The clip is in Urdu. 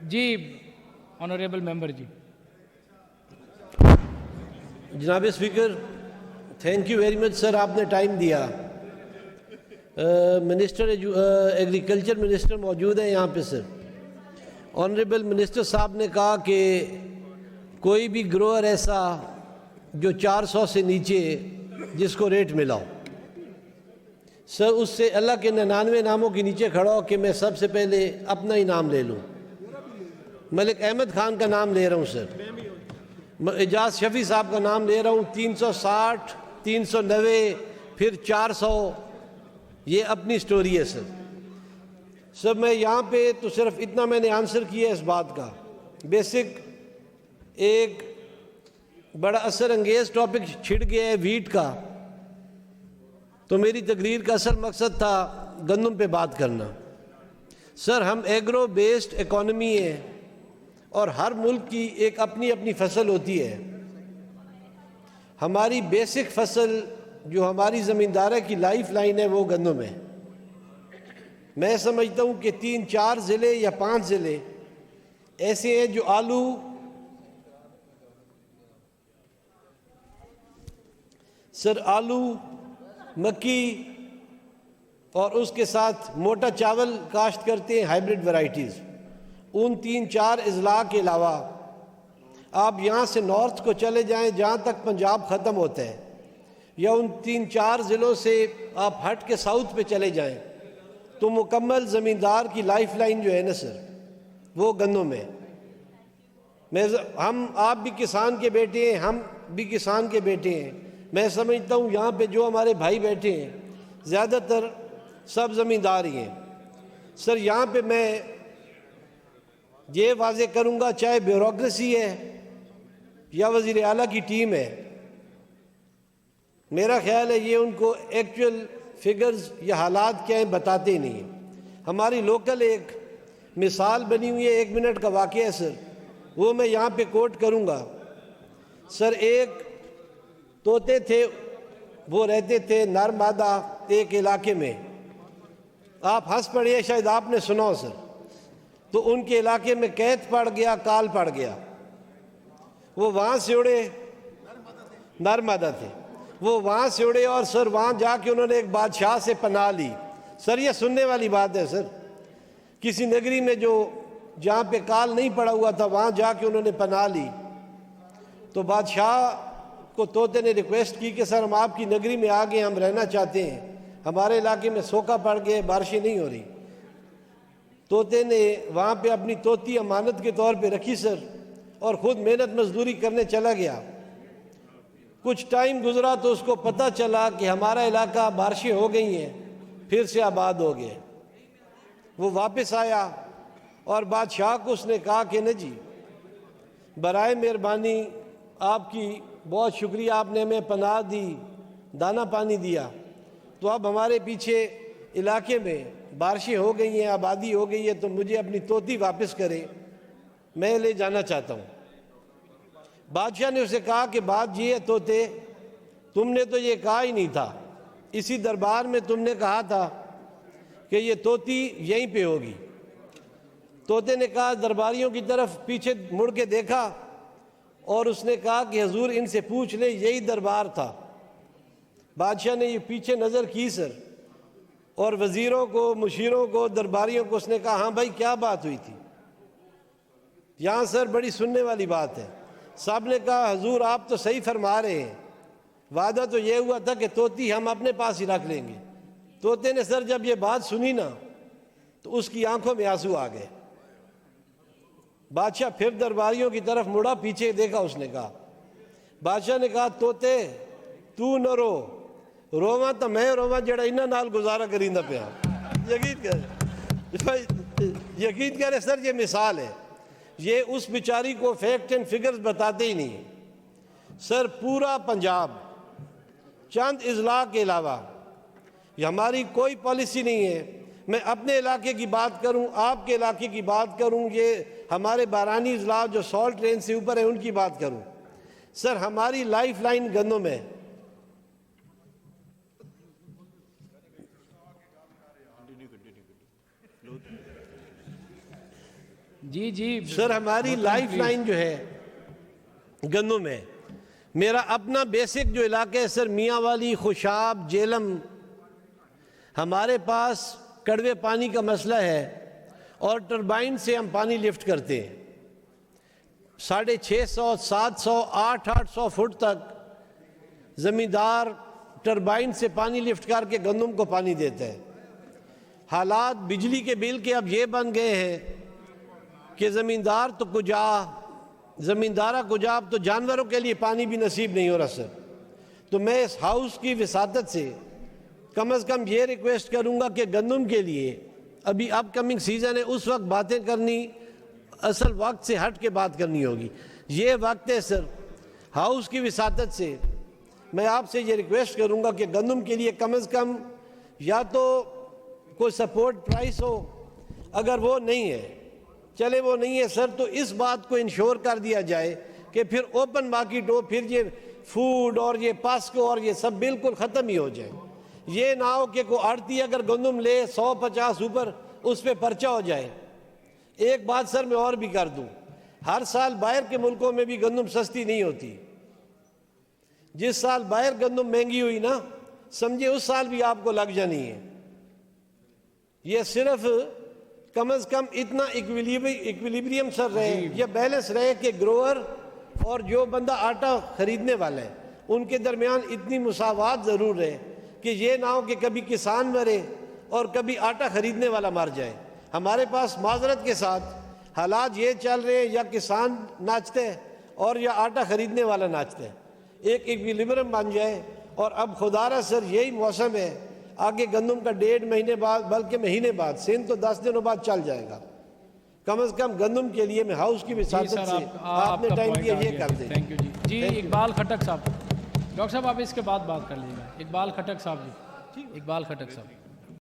جی آنریبل ممبر جی. جناب speaker, thank you very much sir, آپ نے ٹائم دیا. منسٹر ایگریکلچر منسٹر موجود ہیں یہاں پہ سر. آنریبل منسٹر صاحب نے کہا کہ کوئی بھی گروور ایسا جو 400 سے نیچے جس کو ریٹ ملا ہو سر، اس سے اللہ کے 99 ناموں کے نیچے کھڑا ہو کہ میں سب سے پہلے اپنا ہی نام لے لوں. ملک احمد خان کا نام لے رہا ہوں سر، اعجاز شفیع صاحب کا نام لے رہا ہوں. 360 390 پھر 400، یہ اپنی سٹوری ہے سر. سر میں یہاں پہ تو صرف اتنا میں نے آنسر کیا اس بات کا. بیسک ایک بڑا اثر انگیز ٹاپک چھڑ گیا ہے ویٹ کا، تو میری تقریر کا اصل مقصد تھا گندم پہ بات کرنا. سر ہم ایگرو بیسڈ اکانومی ہے اور ہر ملک کی ایک اپنی اپنی فصل ہوتی ہے. ہماری بیسک فصل جو ہماری زمیندارہ کی لائف لائن ہے وہ گندم ہے. میں سمجھتا ہوں کہ 3-4 ضلع یا 5 ضلع ایسے ہیں جو آلو مکی اور اس کے ساتھ موٹا چاول کاشت کرتے ہیں، ہائیبرڈ ورائٹیز. ان 3-4 اضلاع کے علاوہ آپ یہاں سے نارتھ کو چلے جائیں جہاں تک پنجاب ختم ہوتا ہے، یا ان 3-4 ضلعوں سے آپ ہٹ کے ساؤتھ پہ چلے جائیں تو مکمل زمیندار کی لائف لائن جو ہے نا سر وہ گندم ہے. آپ بھی کسان کے بیٹے ہیں، ہم بھی کسان کے بیٹے ہیں. میں سمجھتا ہوں یہاں پہ جو ہمارے بھائی بیٹھے ہیں زیادہ تر سب زمیندار ہی ہیں. سر یہاں پہ میں یہ واضح کروں گا، چاہے بیوروکریسی ہے یا وزیر اعلیٰ کی ٹیم ہے، میرا خیال ہے یہ ان کو ایکچول فگرز یا حالات کیا ہیں بتاتے ہی نہیں ہیں. ہماری لوکل ایک مثال بنی ہوئی ہے، 1 منٹ کا واقعہ ہے سر، وہ میں یہاں پہ کوٹ کروں گا. سر ایک طوطے تھے، وہ رہتے تھے نرمادہ ایک علاقے میں. آپ ہنس پڑے، شاید آپ نے سنا ہو سر. تو ان کے علاقے میں قحط پڑ گیا، کال پڑ گیا. وہ وہاں سے اڑے، نرمادہ تھے، وہ وہاں سے اڑے اور سر وہاں جا کے انہوں نے ایک بادشاہ سے پناہ لی. سر یہ سننے والی بات ہے سر. کسی نگری میں جہاں پہ کال نہیں پڑا ہوا تھا وہاں جا کے انہوں نے پناہ لی. تو بادشاہ کو طوطے نے ریکویسٹ کی کہ سر ہم آپ کی نگری میں آ گئے، ہم رہنا چاہتے ہیں، ہمارے علاقے میں سوکھا پڑ گئے، بارشیں نہیں ہو رہی. طوطے نے وہاں پہ اپنی طوطی امانت کے طور پہ رکھی سر، اور خود محنت مزدوری کرنے چلا گیا. کچھ ٹائم گزرا تو اس کو پتہ چلا کہ ہمارا علاقہ بارشیں ہو گئی ہیں، پھر سے آباد ہو گئے. وہ واپس آیا اور بادشاہ کو اس نے کہا کہ نہیں جی، برائے مہربانی آپ کی بہت شکریہ، آپ نے ہمیں پناہ دی، دانہ پانی دیا، تو اب ہمارے پیچھے علاقے میں بارشیں ہو گئی ہیں، آبادی ہو گئی ہے، تو مجھے اپنی طوطی واپس کرے، میں لے جانا چاہتا ہوں. بادشاہ نے اسے کہا کہ بات یہ ہے طوطے، تم نے تو یہ کہا ہی نہیں تھا، اسی دربار میں تم نے کہا تھا کہ یہ طوطی یہیں پہ ہوگی. طوطے نے کہا، درباریوں کی طرف پیچھے مڑ کے دیکھا اور اس نے کہا کہ حضور ان سے پوچھ لیں، یہی دربار تھا. بادشاہ نے یہ پیچھے نظر کی سر، اور وزیروں کو، مشیروں کو، درباریوں کو اس نے کہا ہاں بھائی کیا بات ہوئی تھی. یہاں سر بڑی سننے والی بات ہے. صاحب نے کہا حضور آپ تو صحیح فرما رہے ہیں، وعدہ تو یہ ہوا تھا کہ طوطی ہم اپنے پاس ہی رکھ لیں گے. طوطے نے سر جب یہ بات سنی نا تو اس کی آنکھوں میں آنسو آ گئے. بادشاہ پھر درباریوں کی طرف مڑا، پیچھے دیکھا، اس نے کہا، بادشاہ نے کہا طوطے تو نہ رواں تو میں رواں جڑا انہاں نال گزارا کریندا پیا. یقین کرے سر یہ مثال ہے. یہ اس بیچاری کو فیکٹ اینڈ فگرز بتاتے ہی نہیں. سر پورا پنجاب چند اضلاع کے علاوہ یہ ہماری کوئی پالیسی نہیں ہے. میں اپنے علاقے کی بات کروں، آپ کے علاقے کی بات کروں، یہ ہمارے بارانی اضلاع جو سالٹ رینج سے اوپر ہے ان کی بات کروں، سر ہماری لائف لائن گندم ہے. جی جی سر ہماری لائف لائن جو ہے گندم ہے. میرا اپنا بیسک جو علاقہ ہے سر میاں والی, خوشاب, جیلم, ہمارے پاس کڑوے پانی کا مسئلہ ہے اور ٹربائن سے ہم پانی لفٹ کرتے ہیں 650, 700, 800 فٹ تک زمیندار ٹربائن سے پانی لفٹ کر کے گندم کو پانی دیتا ہے. حالات بجلی کے بل کے اب یہ بن گئے ہیں کہ زمیندارہ کجا اب تو جانوروں کے لیے پانی بھی نصیب نہیں ہو رہا سر. تو میں اس ہاؤس کی وساطت سے کم از کم یہ ریکویسٹ کروں گا کہ گندم کے لیے ابھی اپ کمنگ سیزن ہے, اس وقت باتیں کرنی, اصل وقت سے ہٹ کے بات کرنی ہوگی. یہ وقت ہے سر, ہاؤس کی وساطت سے میں آپ سے یہ ریکویسٹ کروں گا کہ گندم کے لیے کم از کم یا تو کوئی سپورٹ پرائس ہو, اگر وہ نہیں ہے چلے وہ نہیں ہے سر, تو اس بات کو انشور کر دیا جائے کہ پھر اوپن مارکیٹ ہو, پھر یہ فوڈ اور یہ پاسکو اور یہ سب بالکل ختم ہی ہو جائے. یہ نہ ہو کہ کوئی آڑتی اگر گندم لے 150 اوپر اس پہ پرچہ ہو جائے. ایک بات سر میں اور بھی کر دوں, ہر سال باہر کے ملکوں میں بھی گندم سستی نہیں ہوتی. جس سال باہر گندم مہنگی ہوئی نا, سمجھے اس سال بھی آپ کو لگ جانی ہے. یہ صرف کم از کم اتنا ایکویلیبریم سر رہے, یہ بیلنس رہے کہ گروور اور جو بندہ آٹا خریدنے والا ہے ان کے درمیان اتنی مساوات ضرور رہے کہ یہ نہ ہو کہ کبھی کسان مرے اور کبھی آٹا خریدنے والا مر جائے. ہمارے پاس معذرت کے ساتھ حالات یہ چل رہے ہیں, یا کسان ناچتے ہیں اور یا آٹا خریدنے والا ناچتے ہیں. ایک ایکویلیبریم بن جائے. اور اب خدا را سر یہی موسم ہے, آگے گندم کا 1.5 مہینے بعد بلکہ مہینے بعد, سین تو 10 دنوں بعد چل جائے گا. کم از کم گندم کے لیے میں ہاؤس کی وساطت سے آپ نے ٹائم دیا یہ کر دیں. تھینک یو جی. جی اقبال خٹک صاحب, ڈاکٹر صاحب آپ اس کے بعد بات کر لیجیے گا. اقبال خٹک صاحب جی, اقبال خٹک صاحب.